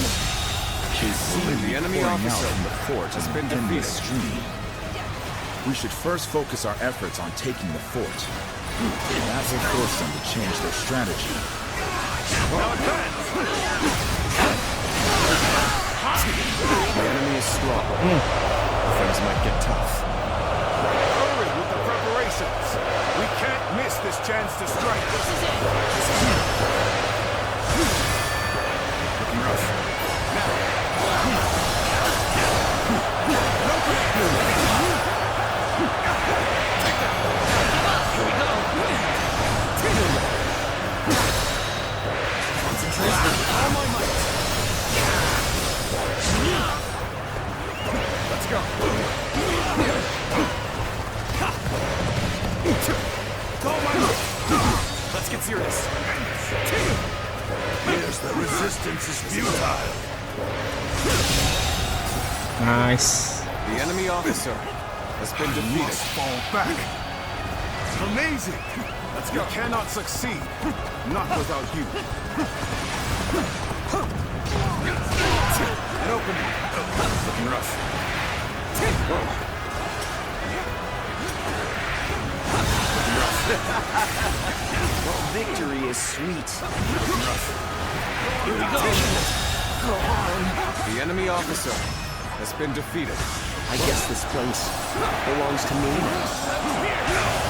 They seem to be pouring out from the fort has been defeated. Stream. We should first focus our efforts on taking the fort. That will force them to change their strategy. The enemy is strong. Things might get tough. Hurry with the preparations. We can't miss this chance to strike. Looking rough. Let's go. Let's get serious. Here's the resistance is futile. Nice. The enemy officer has been defeated. Fall back. Amazing. Let's go. We cannot succeed. Not without you. The enemy officer has been defeated. I guess this place belongs to me now.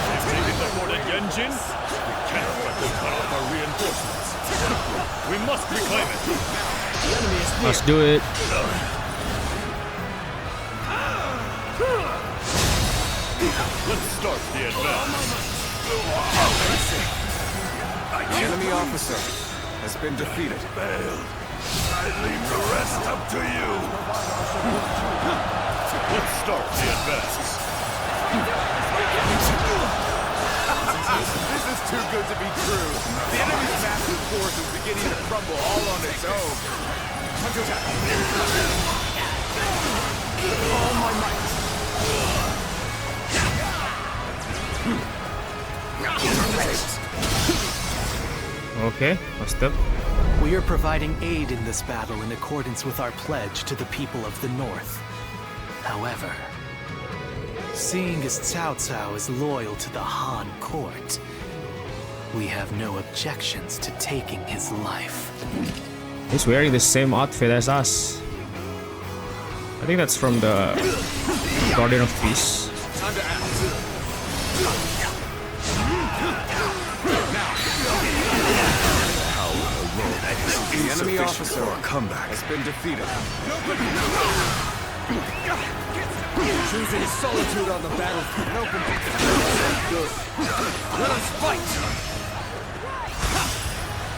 They've taken the fort at Yenjin. We cannot let them cut off our reinforcements. We must reclaim it. The enemy is near. Let's do it. Let's start the advance. The enemy officer has been defeated. Failed. I leave the rest up to you. Let's start the advance. This is too good to be true. The enemy's massive force is beginning to crumble all on its own. All my might. Okay, what's up? We are providing aid in this battle in accordance with our pledge to the people of the North. However, seeing as Cao Cao is loyal to the Han court, we have no objections to taking his life. He's wearing the same outfit as us. I think that's from the Guardian of Peace. Time to act. The enemy officer has been defeated. Choosing solitude on the battlefield. Good. Let us fight!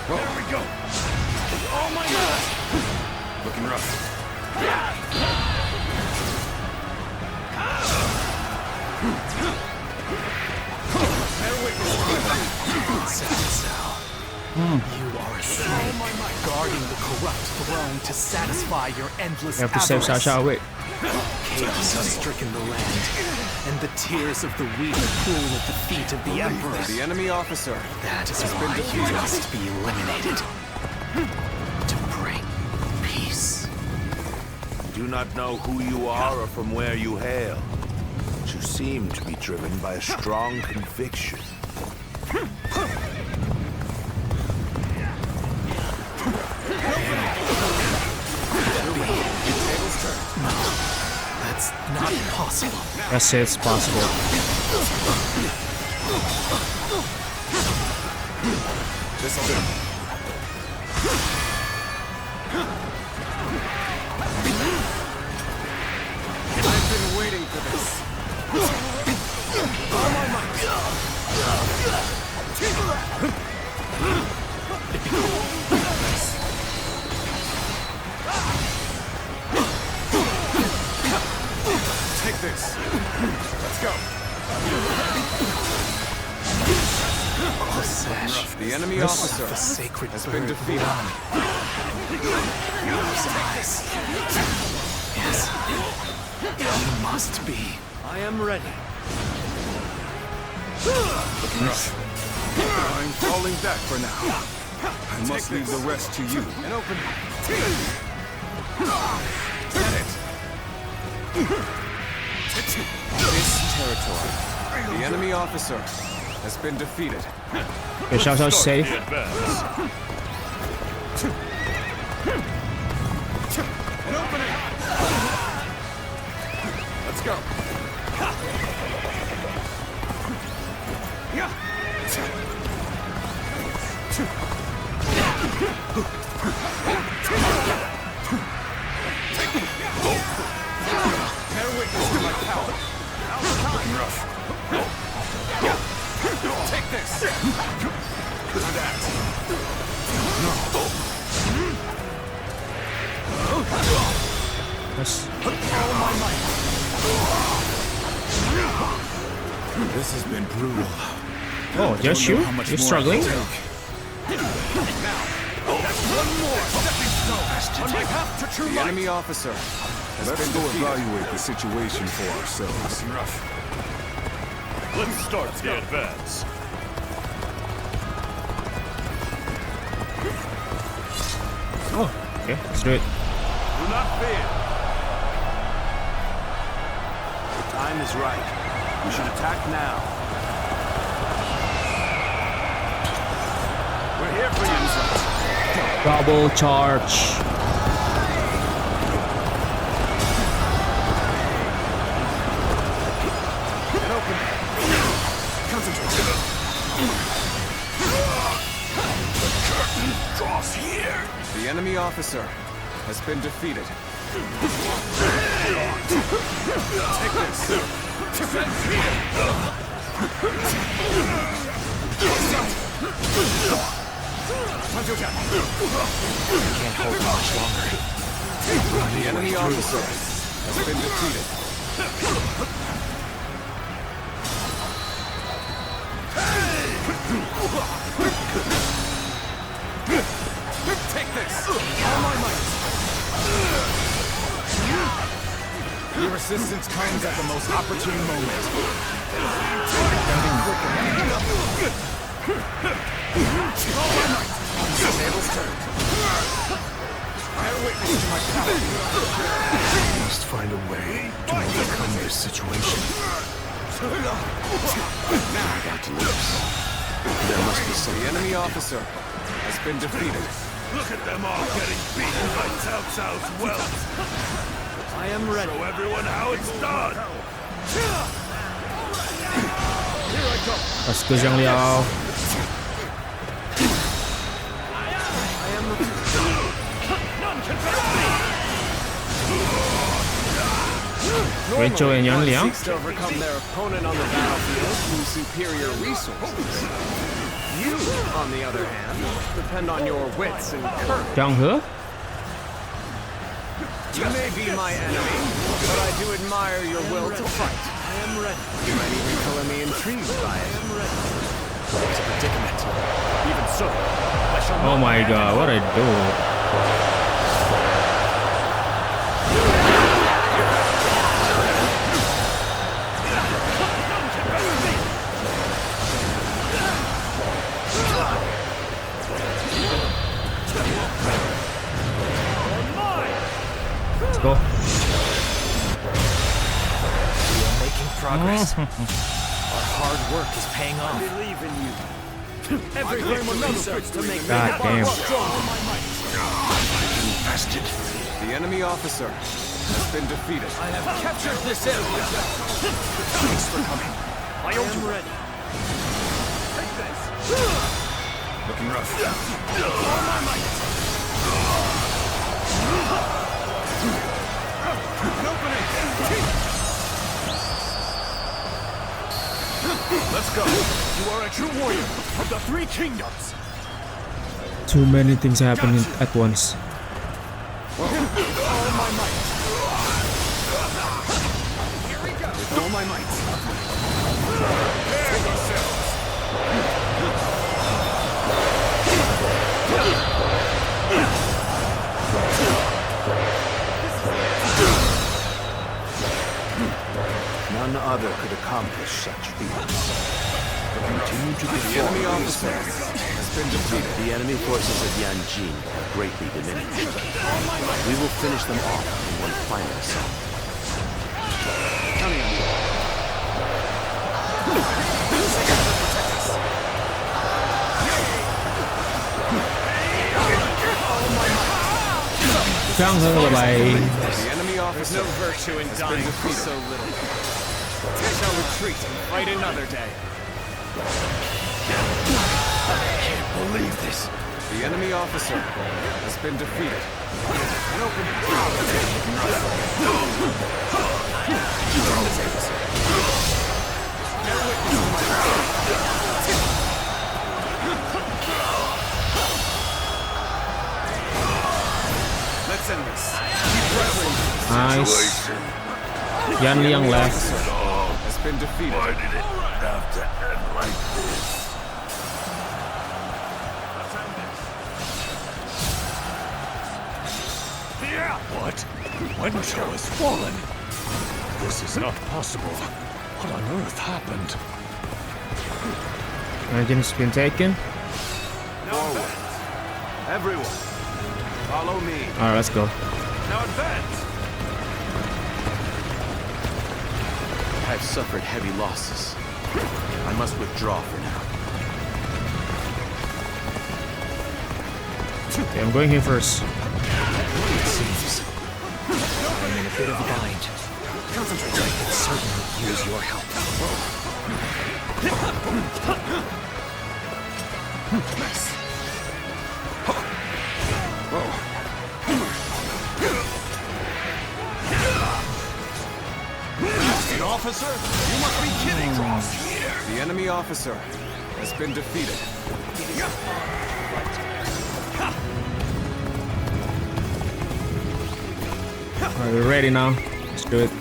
There we go. Oh my God! Looking rough. You are a slave, guarding the corrupt throne to satisfy your endless You have to save Cao Cao, wait. Chaos has stricken the land, and the tears of the weak pool at the feet of the Emperor. The enemy officer That is why you must be eliminated. To bring peace. I do not know who you are or from where you hail, but you seem to be driven by a strong conviction. That's not possible. Yes, it's possible. This'll do. I've been waiting for this. All my might. Take this. Let's go. The enemy officer The sacred has bird been defeated. Those eyes. Yes. You must be. I am ready. Looking rough. I'm falling back for now. I must leave the rest to you. And open. Get it. This territory. The enemy officer has been defeated. Okay, Cao Cao's safe. The advance. An opening. Let's go. Bear witness to my power. Looking rough. Take this. Time to act. Yes. This has been brutal. Oh, just you? You're struggling? On my path to true light. The enemy officer has Let's been go defeated. evaluate the situation for ourselves. Looking rough. Let's start the advance. Oh, okay, let's do it. Do not fear. The time is right. We should attack now. We're here for you. Double charge. The enemy officer has been defeated. Take this. Can't hold him much longer. The enemy officer has been defeated. Take this! All my might! Your assistance comes at the most opportune moment. All my might! The tables turned. Bear witness to my power. I must find a way to overcome this situation. There must be some. The enemy officer has been defeated. Look at them all getting beaten by Cao Cao's welts. I am ready. Show everyone how it's done. Here I go. Let's go, Zhang Liao. I am none can Rachel and Yan Liang. seeks to overcome their opponent on the battlefield through superior resources. You, on the other hand, depend on your wits and courage. Zhang He. You may be my enemy, but I do admire your will to fight. I am ready. You might even color me intrigued by it. I am ready. It's a predicament. Even so, I shall Oh not my abandon god, what I do? Let's go. We are making progress. Our hard work is paying off. I believe in you. Every research to make God damn. Infested. The enemy officer has been defeated. I have captured this area. Thanks for coming. I am ready. Take this. Looking rough. All my might. An opening. Let's go. You are a true warrior of the Three Kingdoms. Too many things happening at once. All my might. Here we go. With all my might. Prepare yourselves. None other could accomplish such feats. Continue to The enemy officer has been defeated. The enemy forces of Yanjin are greatly diminished. We will finish them off in one final assault. Counting on you. Zhang He, bye-bye. The enemy officer no virtue in dying for so little. I shall retreat and fight another day. I can't believe this. The enemy officer has been defeated. An opening. Turn the tables. Bear witness to my power. Let's end this. Nice. Yan Liang left. Has been defeated. Why did it have to end like this? Yeah. What? Wenchou has fallen. This is not possible. What on earth happened? Engine's been taken. Forward. Everyone, follow me. Alright, let's go. Now advance. I have suffered heavy losses. I must withdraw for now. Okay, I'm going here first. It seems I'm in a bit of a bind. Concentrate. I could certainly use your help. Nice. Whoa. officer? You must be kidding! The enemy officer has been defeated. Alright, we're ready now. Let's do it.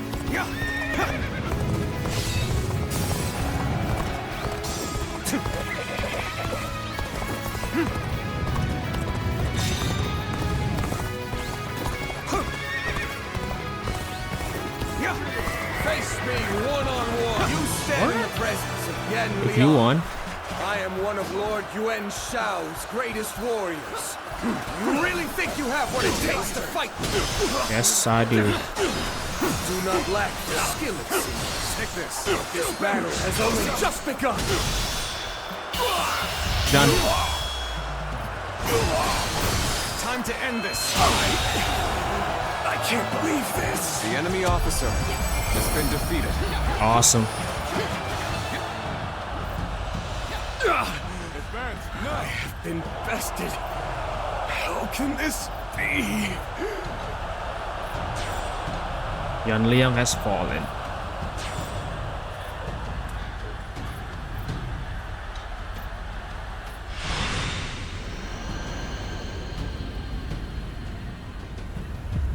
Face me one-on-one. You stand in the presence of Yan Liang. If you won. I am one of Lord Yuan Shao's greatest warriors. You really think you have what it takes to fight me? Yes, I do. Do not lack the skill, it seems. Take this. This battle has only just begun. Done. Time to end this. I can't believe this. The enemy officer has been defeated. Awesome. I have been bested. How can this be? Yan Liang has fallen.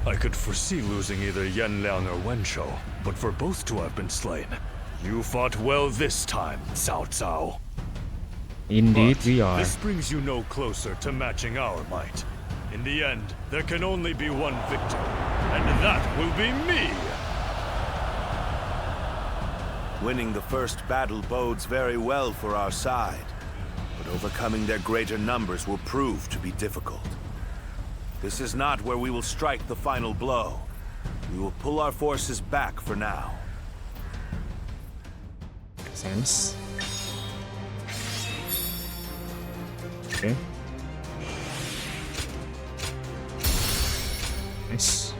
I could foresee losing either Yan Liang or Wen Shou, but for both to have been slain, you fought well this time, Cao Cao. Indeed, But we are. this brings you no closer to matching our might. In the end, there can only be one victor, and that will be me! Winning the first battle bodes very well for our side, but overcoming their greater numbers will prove to be difficult. This is not where we will strike the final blow. We will pull our forces back for now. Sense. Okay. Nice.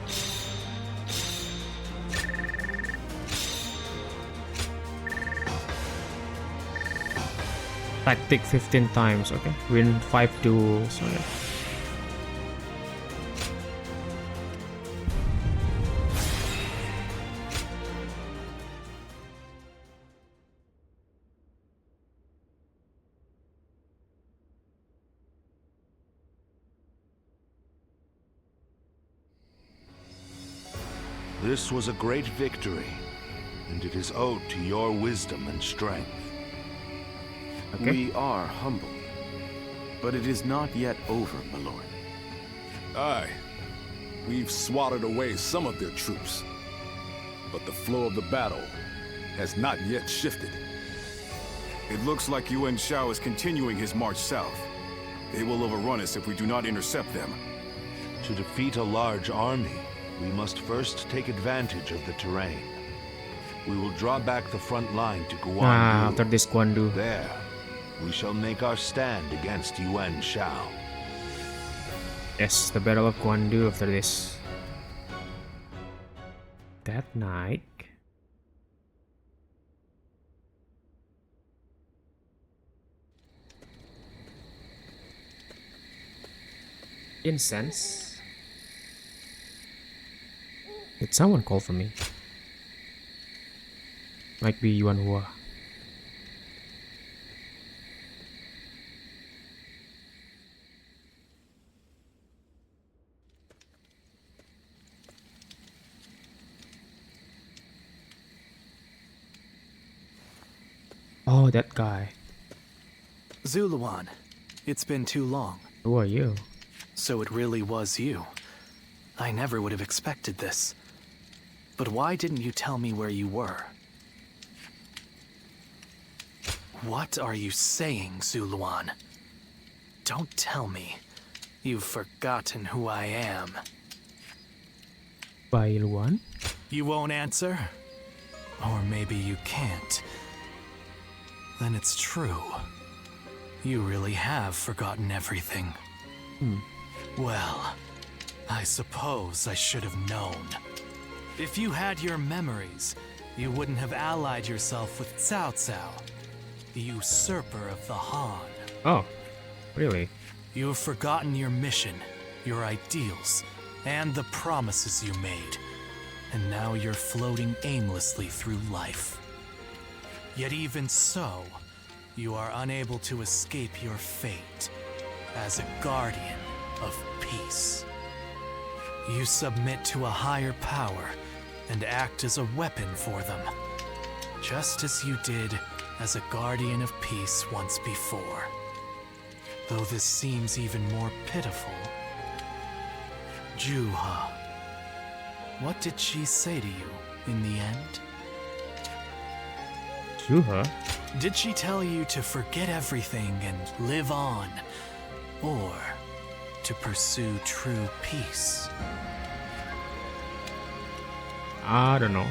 Tactic 15 times, okay. Win 5 duels, okay. This was a great victory, and it is owed to your wisdom and strength. Okay. We are humble, but it is not yet over, my lord. Aye. We've swatted away some of their troops, but the flow of the battle has not yet shifted. It looks like Yuan Shao is continuing his march south. They will overrun us if we do not intercept them. To defeat a large army, we must first take advantage of the terrain. We will draw back the front line to Guandu. After this Guandu. There, we shall make our stand against Yuan Shao. Yes, the Battle of Guandu after this. That night. Incense. Did someone call for me? Might be Yuan Hua. Oh, that guy. Zuluan, it's been too long. Who are you? So it really was you. I never would have expected this. But why didn't you tell me where you were? What are you saying, Zuluan? Don't tell me. You've forgotten who I am. Bailuan? You won't answer? Or maybe you can't. Then it's true. You really have forgotten everything. Well, I suppose I should have known. If you had your memories, you wouldn't have allied yourself with Cao Cao, the usurper of the Han. Oh, really? You have forgotten your mission, your ideals, and the promises you made. and now you're floating aimlessly through life. Yet even so, you are unable to escape your fate as a guardian of peace. You submit to a higher power and act as a weapon for them, just as you did as a guardian of peace once before. Though this seems even more pitiful, Juha, what did she say to you in the end? Juha? Did she tell you to forget everything and live on, or to pursue true peace? I don't know.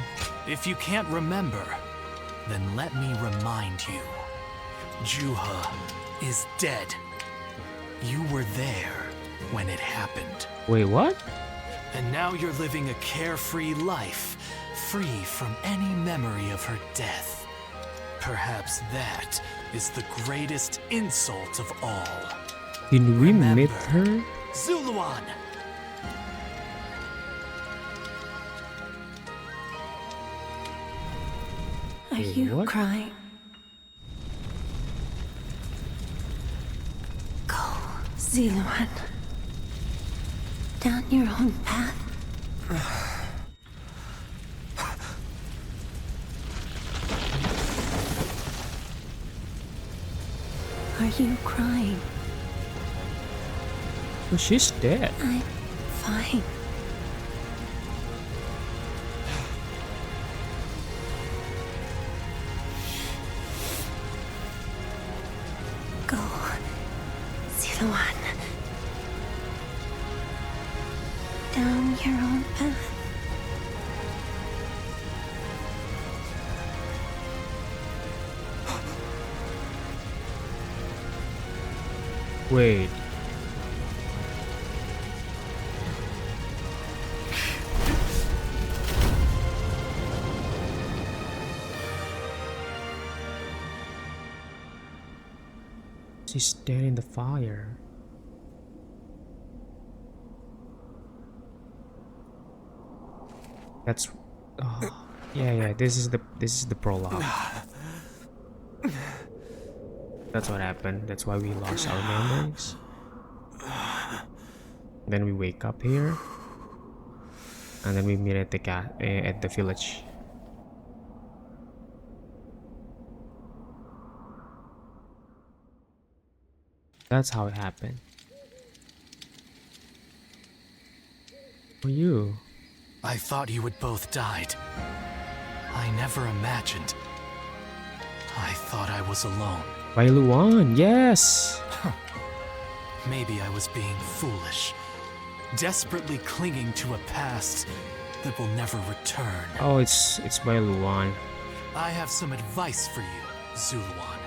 If you can't remember, then let me remind you. Juha is dead. You were there when it happened. Wait, what? And now you're living a carefree life, free from any memory of her death. Perhaps that is the greatest insult of all. Did we meet her? Zuluan! Are you crying? Go, Zuluan. Down your own path. Are you crying? Oh, she's dead. I'm fine. Go, Zuluan. Down your own path. Wait. She's dead in the fire. That's yeah, this is the prologue. That's what happened. That's why we lost our memories. Then we wake up here, and then we meet at the village. That's how it happened. For you. I thought you had both died. I never imagined. I thought I was alone. Bailuan, yes! Maybe I was being foolish, desperately clinging to a past that will never return. Oh, it's Bailuan. I have some advice for you, Zuluan.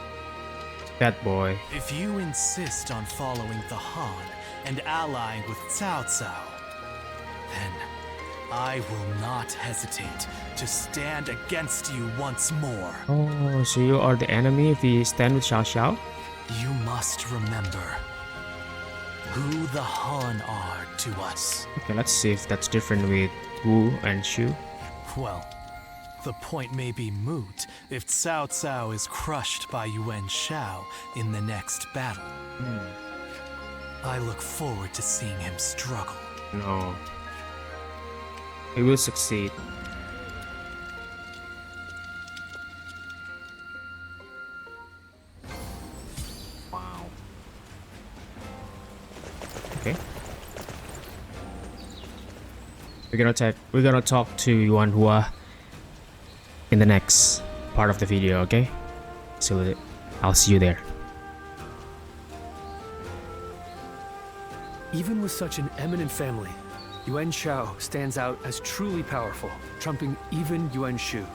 That boy. If you insist on following the Han and allying with Cao Cao, then I will not hesitate to stand against you once more. Oh, so you are the enemy if we stand with Xiao Xiao? You must remember who the Han are to us. Okay, let's see if that's different with Wu and Shu. Well, the point may be moot if Cao Cao is crushed by Yuan Shao in the next battle. I look forward to seeing him struggle. No. He will succeed. Wow. Okay. We're gonna talk to Yuan Hua in the next part of the video, okay? So I'll see you there. Even with such an eminent family, Yuan Shao stands out as truly powerful, trumping even Yuan Shu.